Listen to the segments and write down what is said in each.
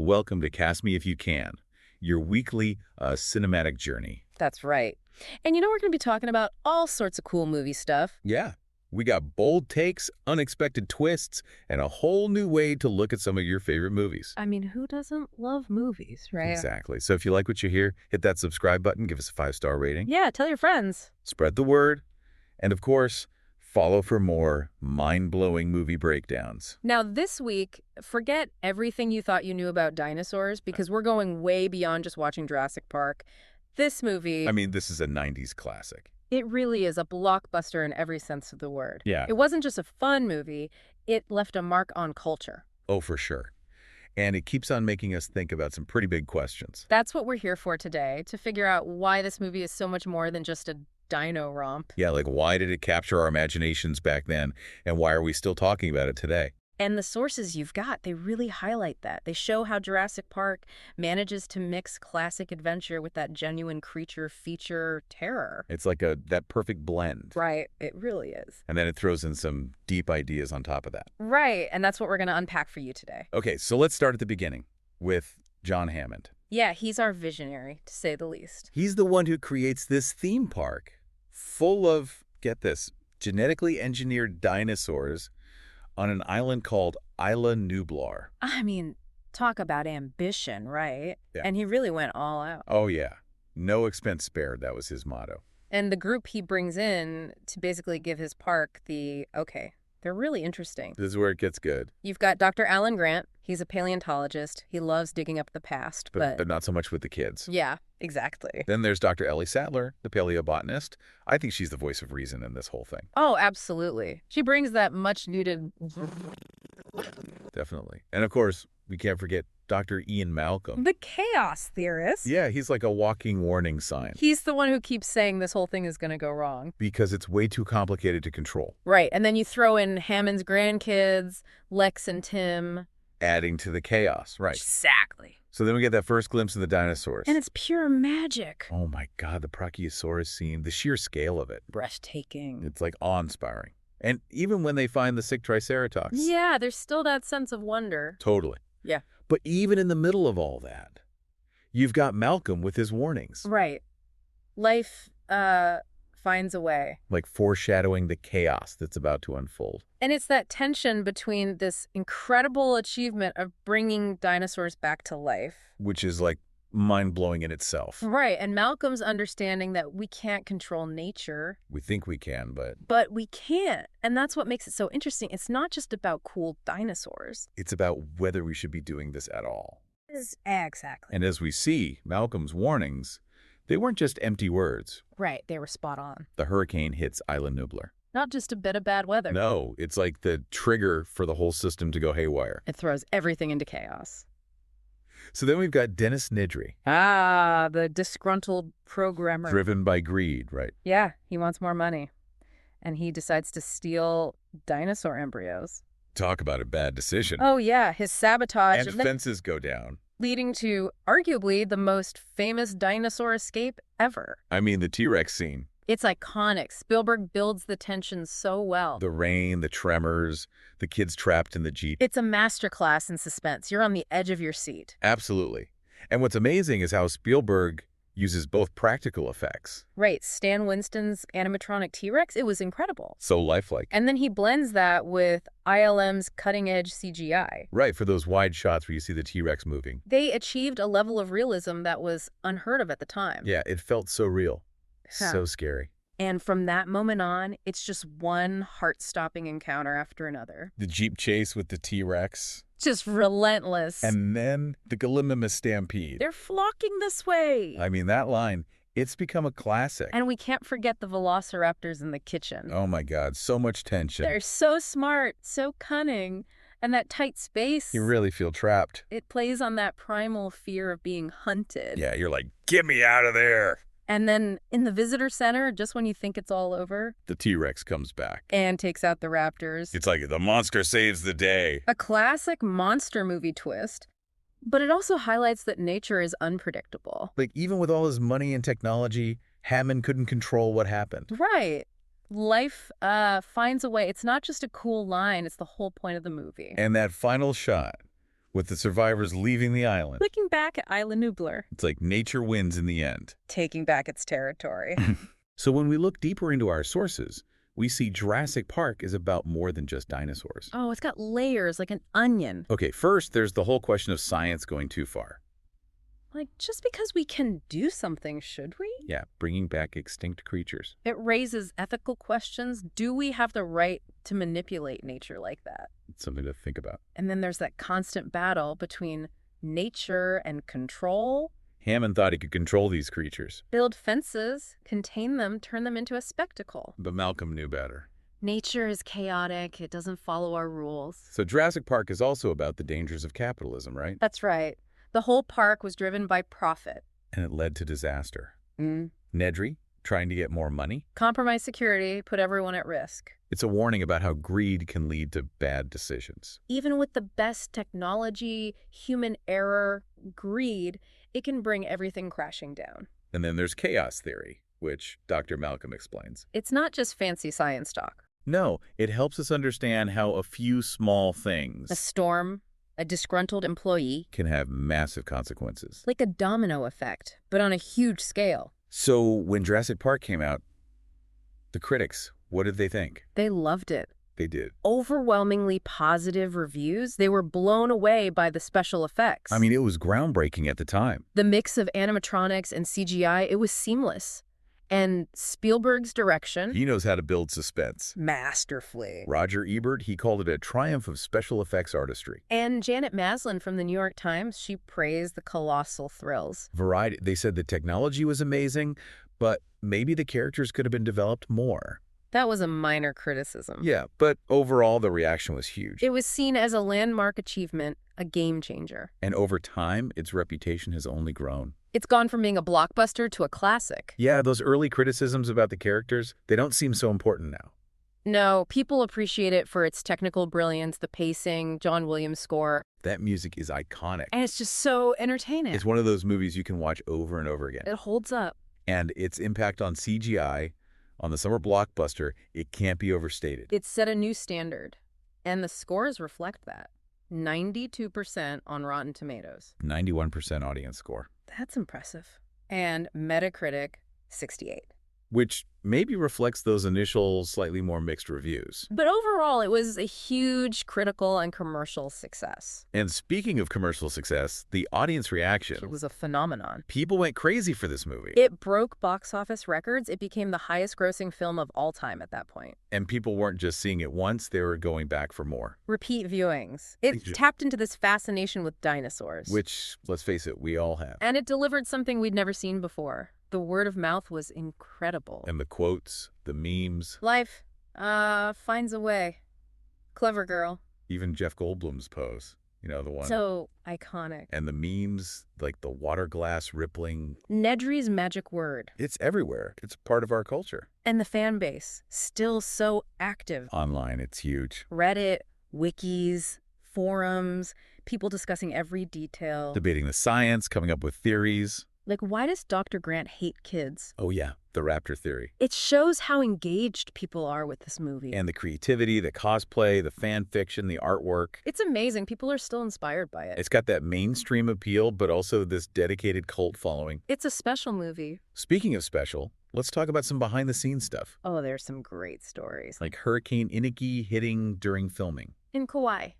welcome to Cast Me If You Can, your weekly cinematic journey. That's right. And we're going to be talking about all sorts of cool movie stuff. Yeah, we got bold takes, unexpected twists, and a whole new way to look at some of your favorite movies. I mean, who doesn't love movies, right? Exactly. So if you like what you hear, hit that subscribe button, give us a 5-star rating. Yeah, tell your friends. Spread the word. And of course, follow for more mind-blowing movie breakdowns. Now, this week, forget everything you thought you knew about dinosaurs, because we're going way beyond just watching Jurassic Park. This movie... I mean, this is a 90s classic. It really is a blockbuster in every sense of the word. Yeah. It wasn't just a fun movie. It left a mark on culture. Oh, for sure. And it keeps on making us think about some pretty big questions. That's what we're here for today, to figure out why this movie is so much more than just a dino romp. Yeah, like why did it capture our imaginations back then, and why are we still talking about it today? And the sources you've got, they really highlight that. They show how Jurassic Park manages to mix classic adventure with that genuine creature feature terror. It's like that perfect blend. Right, it really is. And then it throws in some deep ideas on top of that. Right, and that's what we're going to unpack for you today. Okay, so let's start at the beginning with John Hammond. Yeah, he's our visionary, to say the least. He's the one who creates this theme park full of, get this, genetically engineered dinosaurs on an island called Isla Nublar. I mean, talk about ambition, right? Yeah. And he really went all out. Oh, yeah. No expense spared, that was his motto. And the group he brings in to basically give his park okay, they're really interesting. This is where it gets good. You've got Dr. Alan Grant. He's a paleontologist. He loves digging up the past, but not so much with the kids. Yeah, exactly. Then there's Dr. Ellie Sattler, the paleobotanist. I think she's the voice of reason in this whole thing. Oh, absolutely. She brings that much-needed... Definitely. And of course, we can't forget Dr. Ian Malcolm. The chaos theorist. Yeah, he's like a walking warning sign. He's the one who keeps saying this whole thing is going to go wrong. Because it's way too complicated to control. Right, and then you throw in Hammond's grandkids, Lex and Tim. Adding to the chaos, right. Exactly. So then we get that first glimpse of the dinosaurs. And it's pure magic. Oh my God, the Brachiosaurus scene, the sheer scale of it. Breathtaking. It's like awe-inspiring. And even when they find the sick Triceratops. Yeah, there's still that sense of wonder. Totally. Yeah. But even in the middle of all that, you've got Malcolm with his warnings. Right. Life finds a way. Like foreshadowing the chaos that's about to unfold. And it's that tension between this incredible achievement of bringing dinosaurs back to life. Which is like mind-blowing in itself. Right, and Malcolm's understanding that we can't control nature. We think we can, but... But we can't, and that's what makes it so interesting. It's not just about cool dinosaurs. It's about whether we should be doing this at all. Exactly. And as we see, Malcolm's warnings, they weren't just empty words. Right, they were spot on. The hurricane hits Isla Nublar. Not just a bit of bad weather. No, it's like the trigger for the whole system to go haywire. It throws everything into chaos. So then we've got Dennis Nedry. Ah, the disgruntled programmer. Driven by greed, right? Yeah, he wants more money. And he decides to steal dinosaur embryos. Talk about a bad decision. Oh, yeah, his sabotage. And fences go down. Leading to, arguably, the most famous dinosaur escape ever. I mean, the T-Rex scene. It's iconic. Spielberg builds the tension so well. The rain, the tremors, the kids trapped in the Jeep. It's a masterclass in suspense. You're on the edge of your seat. Absolutely. And what's amazing is how Spielberg uses both practical effects. Right. Stan Winston's animatronic T-Rex, it was incredible. So lifelike. And then he blends that with ILM's cutting-edge CGI. Right, for those wide shots where you see the T-Rex moving. They achieved a level of realism that was unheard of at the time. Yeah, it felt so real. Huh. So scary. And from that moment on, it's just one heart-stopping encounter after another. The Jeep chase with the T-Rex. Just relentless. And then the Gallimimus stampede. They're flocking this way. I mean, that line, it's become a classic. And we can't forget the velociraptors in the kitchen. Oh my God, so much tension. They're so smart, so cunning. And that tight space. You really feel trapped. It plays on that primal fear of being hunted. Yeah, you're like, get me out of there. And then in the visitor center, just when you think it's all over, the T-Rex comes back. And takes out the raptors. It's like the monster saves the day. A classic monster movie twist. But it also highlights that nature is unpredictable. Like, even with all his money and technology, Hammond couldn't control what happened. Right. Life finds a way. It's not just a cool line. It's the whole point of the movie. And that final shot with the survivors leaving the island. Looking back at Isla Nublar. It's like nature wins in the end. Taking back its territory. So when we look deeper into our sources, we see Jurassic Park is about more than just dinosaurs. Oh, it's got layers like an onion. Okay, first, there's the whole question of science going too far. Like, just because we can do something, should we? Yeah, bringing back extinct creatures. It raises ethical questions. Do we have the right to manipulate nature like that? It's something to think about. And then there's that constant battle between nature and control. Hammond thought he could control these creatures. Build fences, contain them, turn them into a spectacle. But Malcolm knew better. Nature is chaotic. It doesn't follow our rules. So Jurassic Park is also about the dangers of capitalism, right? That's right. The whole park was driven by profit. And it led to disaster. Nedry, trying to get more money. Compromise security, put everyone at risk. It's a warning about how greed can lead to bad decisions. Even with the best technology, human error, greed, it can bring everything crashing down. And then there's chaos theory, which Dr. Malcolm explains. It's not just fancy science talk. No, it helps us understand how a few small A things storm, a disgruntled employee, can have massive consequences. like a domino effect, but on a huge scale. So when Jurassic Park came out, the critics, what did they think? They loved it. They did. Overwhelmingly positive reviews. They were blown away by the special effects. I mean, it was groundbreaking at the time. The mix of animatronics and CGI, it was seamless. And Spielberg's direction, He knows how to build suspense. masterfully. Roger Ebert, he called it a triumph of special effects artistry. And Janet Maslin from the New York Times, she praised the colossal thrills. Variety, they said the technology was amazing, but maybe the characters could have been developed more. That was a minor criticism. Yeah, but overall, the reaction was huge. It was seen as a landmark achievement, a game changer. And over time, its reputation has only grown. It's gone from being a blockbuster to a classic. Yeah, those early criticisms about the characters, they don't seem so important now. No, people appreciate it for its technical brilliance, the pacing, John Williams' score. That music is iconic. And it's just so entertaining. It's one of those movies you can watch over and over again. It holds up. And its impact on CGI, on the summer blockbuster, it can't be overstated. It set a new standard. And the scores reflect that. 92% on Rotten Tomatoes. 91% audience score. That's impressive. And Metacritic, 68. Which maybe reflects those initial, slightly more mixed reviews. But overall, it was a huge critical and commercial success. And speaking of commercial success, the audience reaction. It was a phenomenon. People went crazy for this movie. It broke box office records. It became the highest grossing film of all time at that point. And people weren't just seeing it once, they were going back for more. Repeat viewings. It tapped into this fascination with dinosaurs. Which, let's face it, we all have. And it delivered something we'd never seen before. The word of mouth was incredible. And the quotes, the memes. Life, finds a way. Clever girl. Even Jeff Goldblum's pose. You know, the one. So iconic. And the memes, like the water glass rippling. Nedry's magic word. It's everywhere. It's part of our culture. And the fan base, still so active. Online, it's huge. Reddit, wikis, forums, people discussing every detail. Debating the science, coming up with theories. Like, why does Dr. Grant hate kids? Oh yeah, the raptor theory. It shows how engaged people are with this movie. And the creativity, the cosplay, the fan fiction, the artwork. It's amazing. People are still inspired by it. It's got that mainstream appeal, but also this dedicated cult following. It's a special movie. Speaking of special, let's talk about some behind-the-scenes stuff. Oh, there's some great stories. Like Hurricane Iniki hitting during filming. In Kauai.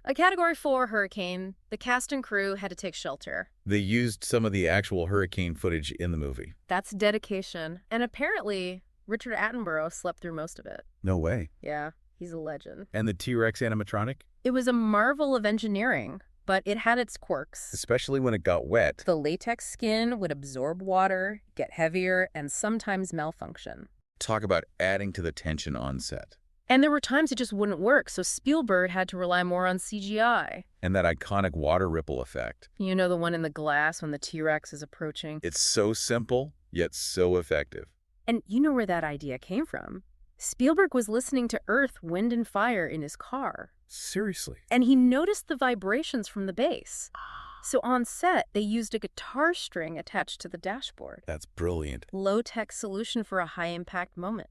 A Category 4 hurricane, the cast and crew had to take shelter. They used some of the actual hurricane footage in the movie. That's dedication. And apparently, Richard Attenborough slept through most of it. No way. Yeah, he's a legend. And the T-Rex animatronic? It was a marvel of engineering, but it had its quirks. Especially when it got wet. The latex skin would absorb water, get heavier, and sometimes malfunction. Talk about adding to the tension on set. And there were times it just wouldn't work, so Spielberg had to rely more on CGI. And that iconic water ripple effect. You know, the one in the glass when the T-Rex is approaching? It's so simple, yet so effective. And you know where that idea came from. Spielberg was listening to Earth, Wind and Fire in his car. Seriously? And he noticed the vibrations from the bass. So on set, they used a guitar string attached to the dashboard. That's brilliant. Low-tech solution for a high-impact moment.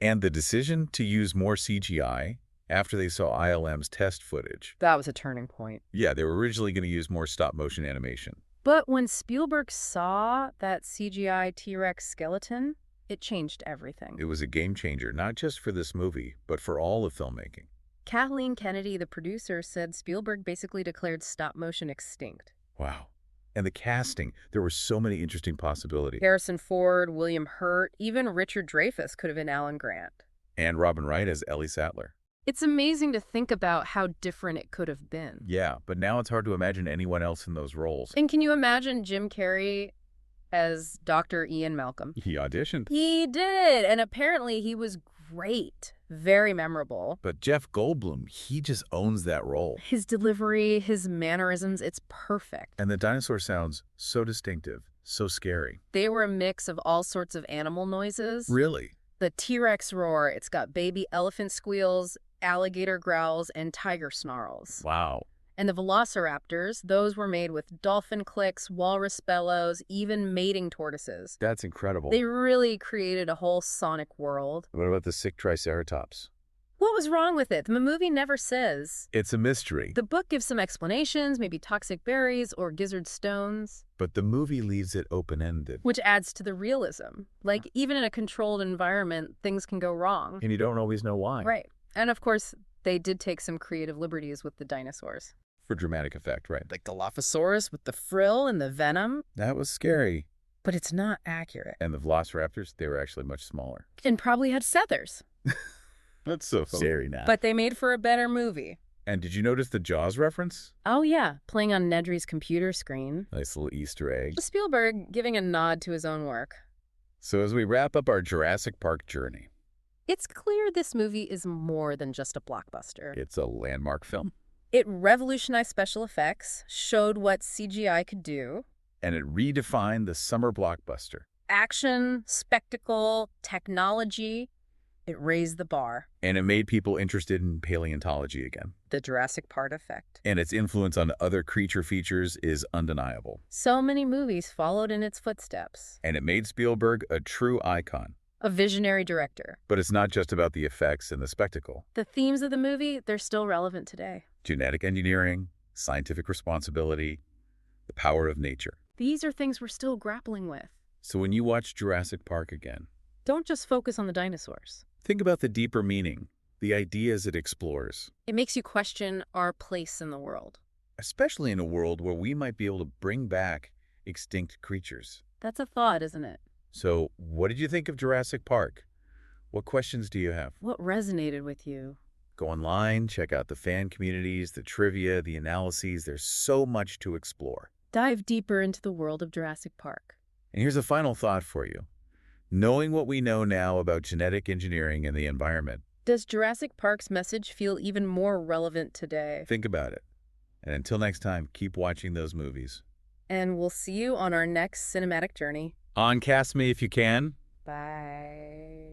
And the decision to use more CGI after they saw ILM's test footage. That was a turning point. Yeah, they were originally going to use more stop-motion animation. But when Spielberg saw that CGI T-Rex skeleton, it changed everything. It was a game changer, not just for this movie, but for all of filmmaking. Kathleen Kennedy, the producer, said Spielberg basically declared stop-motion extinct. Wow. And the casting, there were so many interesting possibilities. Harrison Ford, William Hurt, even Richard Dreyfuss could have been Alan Grant. And Robin Wright as Ellie Sattler. It's amazing to think about how different it could have been. Yeah, but now it's hard to imagine anyone else in those roles. And can you imagine Jim Carrey as Dr. Ian Malcolm? He auditioned. He did, and apparently he was great. Very memorable. But Jeff Goldblum, he just owns that role. His delivery, his mannerisms, it's perfect. And the dinosaur sounds so distinctive, so scary. They were a mix of all sorts of animal noises. Really? The T-Rex roar, it's got baby elephant squeals, alligator growls, and tiger snarls. Wow. And the velociraptors, those were made with dolphin clicks, walrus bellows, even mating tortoises. That's incredible. They really created a whole sonic world. What about the sick triceratops? What was wrong with it? The movie never says. It's a mystery. The book gives some explanations, maybe toxic berries or gizzard stones. But the movie leaves it open-ended. Which adds to the realism. Like, even in a controlled environment, things can go wrong. And you don't always know why. Right. And of course, they did take some creative liberties with the dinosaurs. For dramatic effect, right? Like Dilophosaurus with the frill and the venom. That was scary. But it's not accurate. And the velociraptors, they were actually much smaller. And probably had feathers. That's so scary now. But they made for a better movie. And did you notice the Jaws reference? Oh, yeah. Playing on Nedry's computer screen. Nice little Easter egg. Spielberg giving a nod to his own work. So as we wrap up our Jurassic Park journey, it's clear this movie is more than just a blockbuster. It's a landmark film. It revolutionized special effects, showed what CGI could do. And it redefined the summer blockbuster. Action, spectacle, technology. It raised the bar. And it made people interested in paleontology again. The Jurassic Park effect. And its influence on other creature features is undeniable. So many movies followed in its footsteps. And it made Spielberg a true icon. A visionary director. But it's not just about the effects and the spectacle. The themes of the movie, they're still relevant today. Genetic engineering, scientific responsibility, the power of nature. These are things we're still grappling with. So when you watch Jurassic Park again, don't just focus on the dinosaurs. Think about the deeper meaning, the ideas it explores. It makes you question our place in the world. Especially in a world where we might be able to bring back extinct creatures. That's a thought, isn't it? So, what did you think of Jurassic Park? What questions do you have? What resonated with you? Go online, check out the fan communities, the trivia, the analyses. There's so much to explore. Dive deeper into the world of Jurassic Park. And here's a final thought for you. Knowing what we know now about genetic engineering and the environment, does Jurassic Park's message feel even more relevant today? Think about it. And until next time, keep watching those movies. And we'll see you on our next cinematic journey. On Cast Me if you can. Bye.